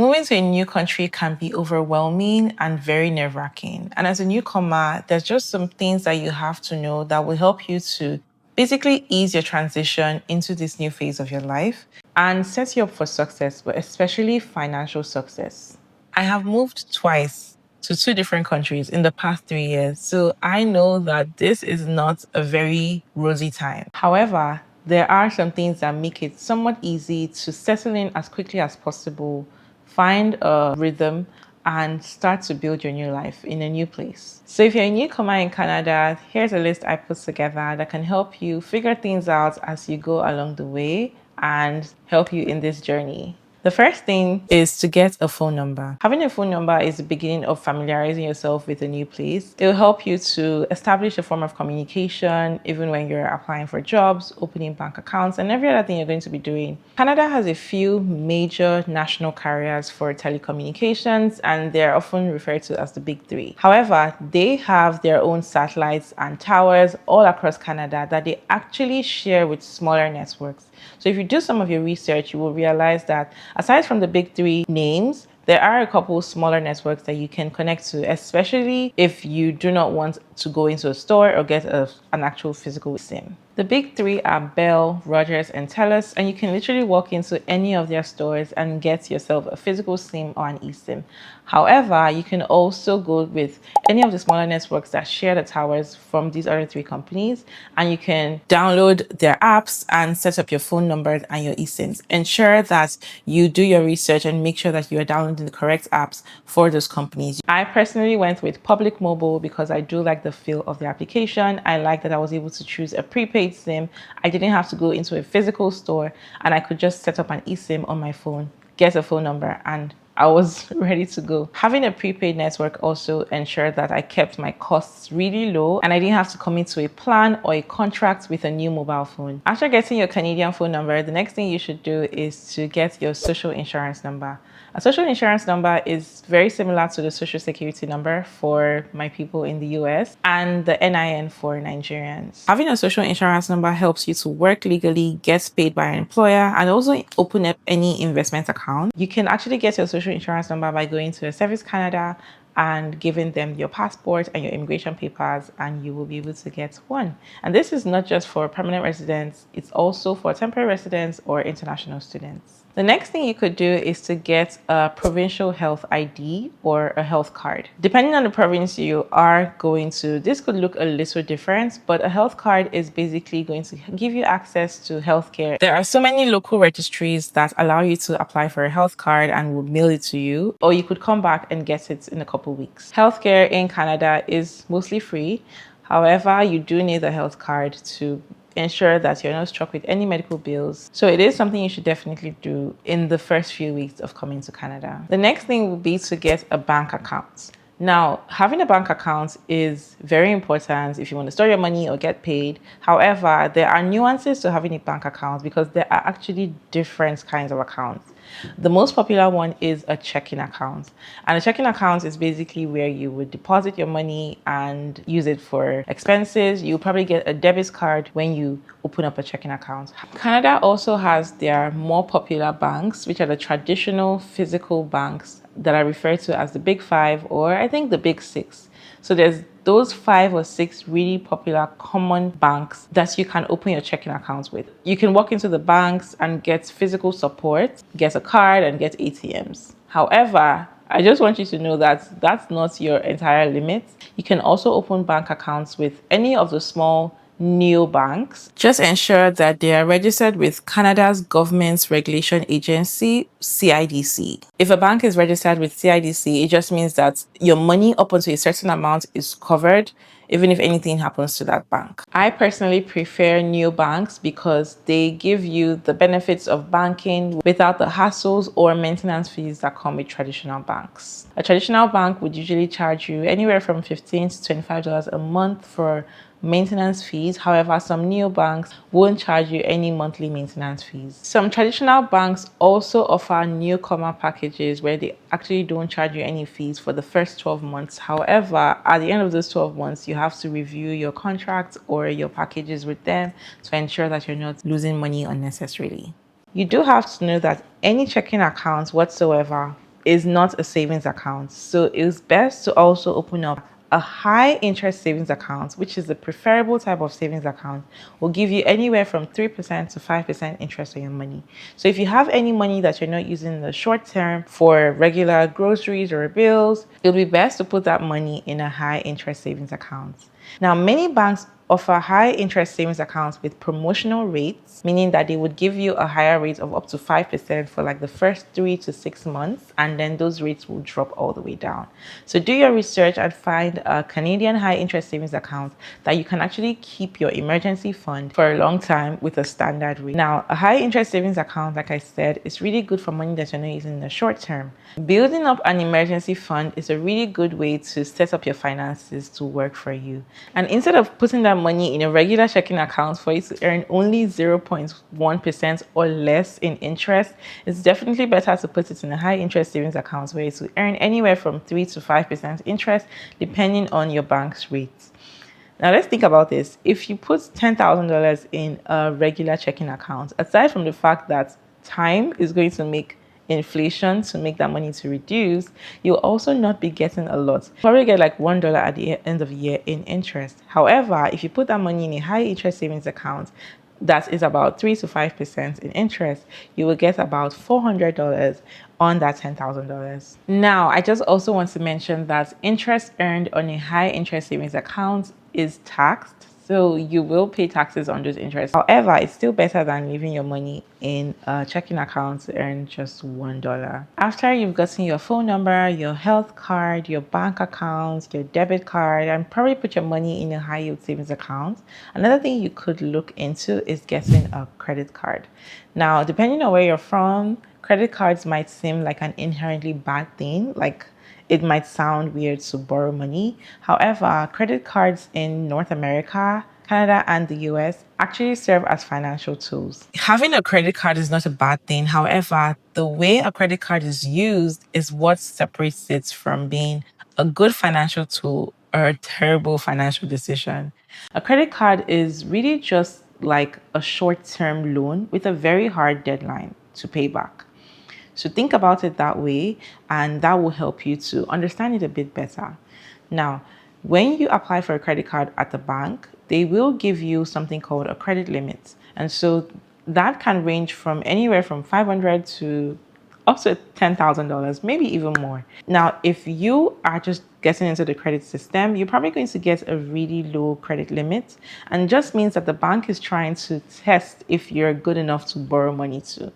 Moving to a new country can be overwhelming and very nerve-wracking. And as a newcomer, there's just some things that you have to know that will help you to basically ease your transition into this new phase of your life and set you up for success, but especially financial success. I have moved twice to two different countries in the past 3 years, so I know that this is not a very rosy time. However, there are some things that make it somewhat easy to settle in as quickly as possible, find a rhythm, and start to build your new life in a new place. So if you're a newcomer in Canada, here's a list I put together that can help you figure things out as you go along the way and help you in this journey. The first thing is to get a phone number. Having a phone number is the beginning of familiarizing yourself with a new place. It will help you to establish a form of communication, even when you're applying for jobs, opening bank accounts, and every other thing you're going to be doing. Canada has a few major national carriers for telecommunications, and they're often referred to as the big three. However, they have their own satellites and towers all across Canada that they actually share with smaller networks. So if you do some of your research, you will realize that aside from the big three names, there are a couple smaller networks that you can connect to, especially if you do not want to go into a store or get an actual physical SIM. The big three are Bell, Rogers, and TELUS, and you can literally walk into any of their stores and get yourself a physical SIM or an eSIM. However, you can also go with any of the smaller networks that share the towers from these other three companies, and you can download their apps and set up your phone numbers and your eSIMs. Ensure that you do your research and make sure that you are downloading the correct apps for those companies. I personally went with Public Mobile because I do like the feel of the application. I like that I was able to choose a prepaid SIM. I didn't have to go into a physical store, and I could just set up an eSIM on my phone, get a phone number, and I was ready to go. Having a prepaid network also ensured that I kept my costs really low and I didn't have to commit to a plan or a contract with a new mobile phone. After getting your Canadian phone number, the next thing you should do is to get your social insurance number. A social insurance number is very similar to the social security number for my people in the US and the NIN for Nigerians. Having a social insurance number helps you to work legally, get paid by an employer, and also open up any investment account. You can actually get your social insurance number by going to a Service Canada and giving them your passport and your immigration papers, and you will be able to get one. And this is not just for permanent residents, it's also for temporary residents or international students. The next thing you could do is to get a provincial health ID or a health card. Depending on the province you are going to, this could look a little different, but a health card is basically going to give you access to healthcare. There are so many local registries that allow you to apply for a health card and will mail it to you, or you could come back and get it in a couple weeks. Healthcare in Canada is mostly free. However, you do need a health card to ensure that you're not struck with any medical bills. So it is something you should definitely do in the first few weeks of coming to Canada. The next thing will be to get a bank account. Now, having a bank account is very important if you want to store your money or get paid. However, there are nuances to having a bank account because there are actually different kinds of accounts. The most popular one is a checking account. And a checking account is basically where you would deposit your money and use it for expenses. You'll probably get a debit card when you open up a checking account. Canada also has their more popular banks, which are the traditional physical banks that are referred to as the Big Five, or I think the Big Six. So there's those 5 or 6 really popular common banks that you can open your checking accounts with. You can walk into the banks and get physical support, get a card, and get ATMs. However, I just want you to know that that's not your entire limit. You can also open bank accounts with any of the small neobanks. Just ensure that they are registered with Canada's government's regulation agency, CIDC. If a bank is registered with CIDC, it just means that your money up until a certain amount is covered, even if anything happens to that bank. I personally prefer neobanks because they give you the benefits of banking without the hassles or maintenance fees that come with traditional banks. A traditional bank would usually charge you anywhere from $15 to $25 a month for maintenance fees. However, some neobanks won't charge you any monthly maintenance fees. Some traditional banks also offer newcomer packages where they actually don't charge you any fees for the first 12 months. However, at the end of those 12 months, you have to review your contract or your packages with them to ensure that you're not losing money unnecessarily. You do have to know that any checking account whatsoever is not a savings account. So it's best to also open up a high interest savings account, which is the preferable type of savings account, will give you anywhere from 3% to 5% interest on your money. So if you have any money that you're not using in the short term for regular groceries or bills, it'll be best to put that money in a high interest savings account. Now, many banks offer high interest savings accounts with promotional rates, meaning that they would give you a higher rate of up to 5% for like the first 3 to 6 months, and then those rates will drop all the way down. So do your research and find a Canadian high interest savings account that you can actually keep your emergency fund for a long time with a standard rate. Now, a high interest savings account, like I said, is really good for money that you're not using in the short term. Building up an emergency fund is a really good way to set up your finances to work for you. And instead of putting that money in a regular checking account for you to earn only 0.1% or less in interest, it's definitely better to put it in a high interest savings account where it will earn anywhere from 3 to 5% interest depending on your bank's rates. Now let's think about this. If you put $10,000 in a regular checking account, aside from the fact that time is going to make inflation to make that money to reduce, you'll also not be getting a lot. You'll probably get like $1 at the end of the year in interest. However, if you put that money in a high interest savings account that is about 3 to 5% in interest, you will get about $400 on that $10,000. Now, I just also want to mention that interest earned on a high interest savings account is taxed. So you will pay taxes on those interests. However, it's still better than leaving your money in a checking account to earn just $1. After you've gotten your phone number, your health card, your bank account, your debit card, and probably put your money in a high yield savings account, another thing you could look into is getting a credit card. Now, depending on where you're from, credit cards might seem like an inherently bad thing, like it might sound weird to borrow money. However, credit cards in North America, Canada, and the US actually serve as financial tools. Having a credit card is not a bad thing. However, the way a credit card is used is what separates it from being a good financial tool or a terrible financial decision. A credit card is really just like a short term loan with a very hard deadline to pay back. So think about it that way, and that will help you to understand it a bit better. Now, when you apply for a credit card at the bank, they will give you something called a credit limit. And so that can range from anywhere from $500 to up to $10,000, maybe even more. Now, if you are just getting into the credit system, you're probably going to get a really low credit limit, and just means that the bank is trying to test if you're good enough to borrow money to.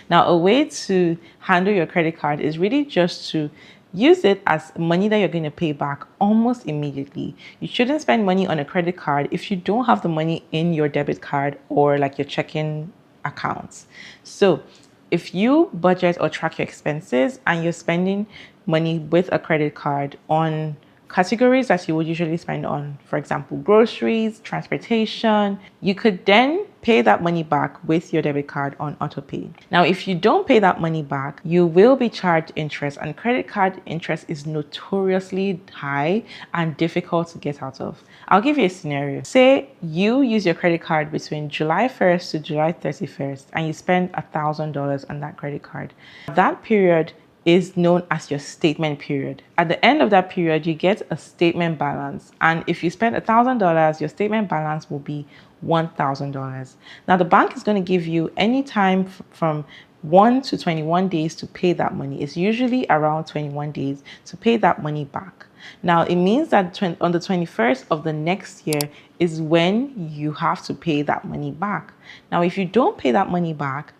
Now, a way to handle your credit card is really just to use it as money that you're going to pay back almost immediately. You shouldn't spend money on a credit card if you don't have the money in your debit card or like your checking accounts. So if you budget or track your expenses and you're spending money with a credit card on categories that you would usually spend on, for example, groceries, transportation, you could then pay that money back with your debit card on autopay. Now, if you don't pay that money back, you will be charged interest, and credit card interest is notoriously high and difficult to get out of. I'll give you a scenario. Say you use your credit card between July 1st to July 31st and you spend $1,000 on that credit card. That period is known as your statement period. At the end of that period, you get a statement balance. And if you spend $1,000, your statement balance will be $1,000. Now, the bank is going to give you any time from 1 to 21 days to pay that money. It's usually around 21 days to pay that money back. Now, it means that on the 21st of the next year is when you have to pay that money back. Now, if you don't pay that money back,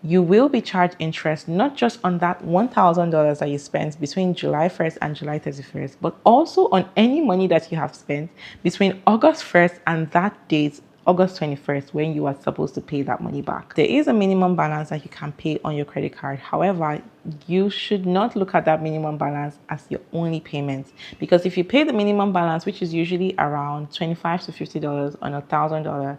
you will be charged interest not just on that $1,000 that you spent between July 1st and July 31st, but also on any money that you have spent between August 1st and that date, August 21st, when you are supposed to pay that money back. There is a minimum balance that you can pay on your credit card. However, you should not look at that minimum balance as your only payment, because if you pay the minimum balance, which is usually around $25 to $50 on $1,000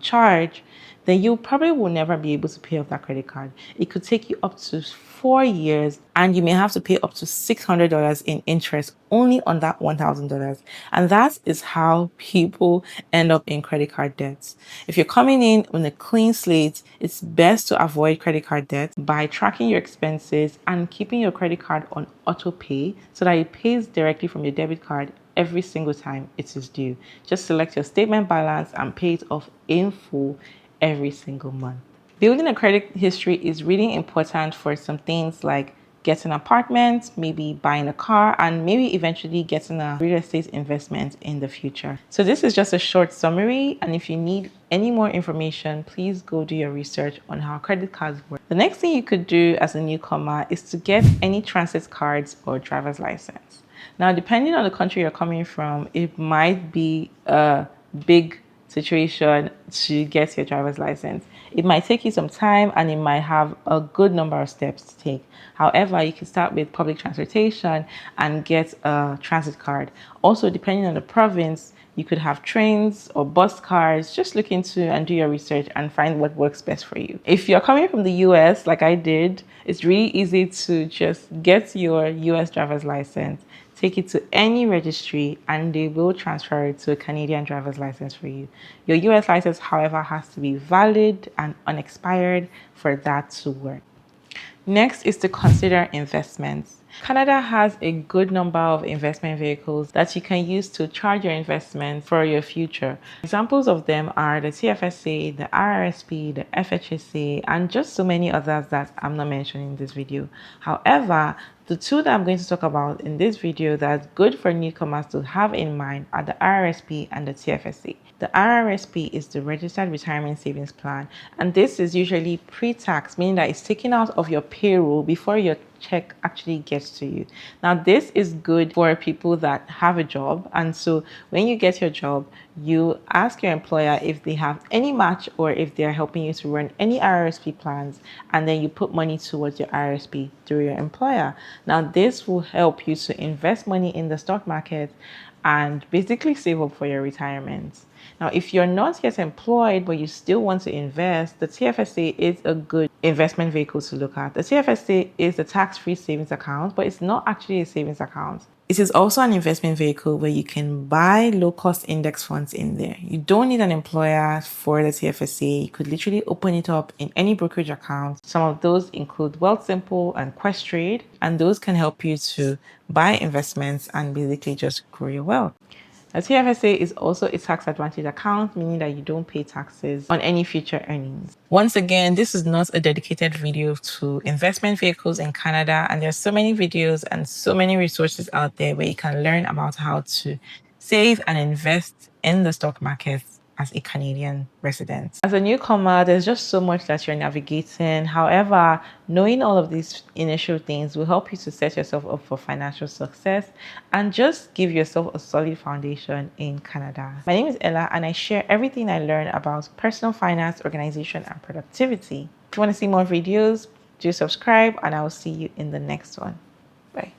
charge, then you probably will never be able to pay off that credit card. It could take you up to 4 years, and you may have to pay up to $600 in interest only on that $1,000. And that is how people end up in credit card debts. If you're coming in on a clean slate, it's best to avoid credit card debt by tracking your expenses and keeping your credit card on auto pay so that it pays directly from your debit card every single time it is due. Just select your statement balance and pay it off in full every single month. Building a credit history is really important for some things like getting an apartment, maybe buying a car, and maybe eventually getting a real estate investment in the future. So this is just a short summary, and if you need any more information, please go do your research on how credit cards work. The next thing you could do as a newcomer is to get any transit cards or driver's license. Now, depending on the country you're coming from, it might be a big situation to get your driver's license. It might take you some time and it might have a good number of steps to take. However, you can start with public transportation and get a transit card. Also, depending on the province, you could have trains or bus cards. Just look into and do your research and find what works best for you. If you're coming from the US, like I did, it's really easy to just get your US driver's license, take it to any registry, and they will transfer it to a Canadian driver's license for you. Your US license, however, has to be valid and unexpired for that to work. Next is to consider investments. Canada has a good number of investment vehicles that you can use to charge your investments for your future. Examples of them are the TFSA, the RRSP, the FHSA, and just so many others that I'm not mentioning in this video. However, the two that I'm going to talk about in this video that's good for newcomers to have in mind are the RRSP and the TFSA. The RRSP is the Registered Retirement Savings Plan, and this is usually pre-tax, meaning that it's taken out of your payroll before your check actually gets to you. Now, this is good for people that have a job, and so when you get your job, you ask your employer if they have any match or if they're helping you to run any RRSP plans, and then you put money towards your RRSP through your employer. Now, this will help you to invest money in the stock market and basically save up for your retirement. Now, if you're not yet employed, but you still want to invest, the TFSA is a good investment vehicle to look at. The TFSA is a tax-free savings account, but it's not actually a savings account. It is also an investment vehicle where you can buy low-cost index funds in there. You don't need an employer for the TFSA. You could literally open it up in any brokerage account. Some of those include Wealthsimple and Questrade, and those can help you to buy investments and basically just grow your wealth. A TFSA is also a tax advantage account, meaning that you don't pay taxes on any future earnings. Once again, this is not a dedicated video to investment vehicles in Canada, and there's so many videos and so many resources out there where you can learn about how to save and invest in the stock market as a Canadian resident. As a newcomer, there's just so much that you're navigating. However, knowing all of these initial things will help you to set yourself up for financial success and just give yourself a solid foundation in Canada. My name is Ella, and I share everything I learn about personal finance, organization, and productivity. If you want to see more videos, do subscribe, and I will see you in the next one. Bye.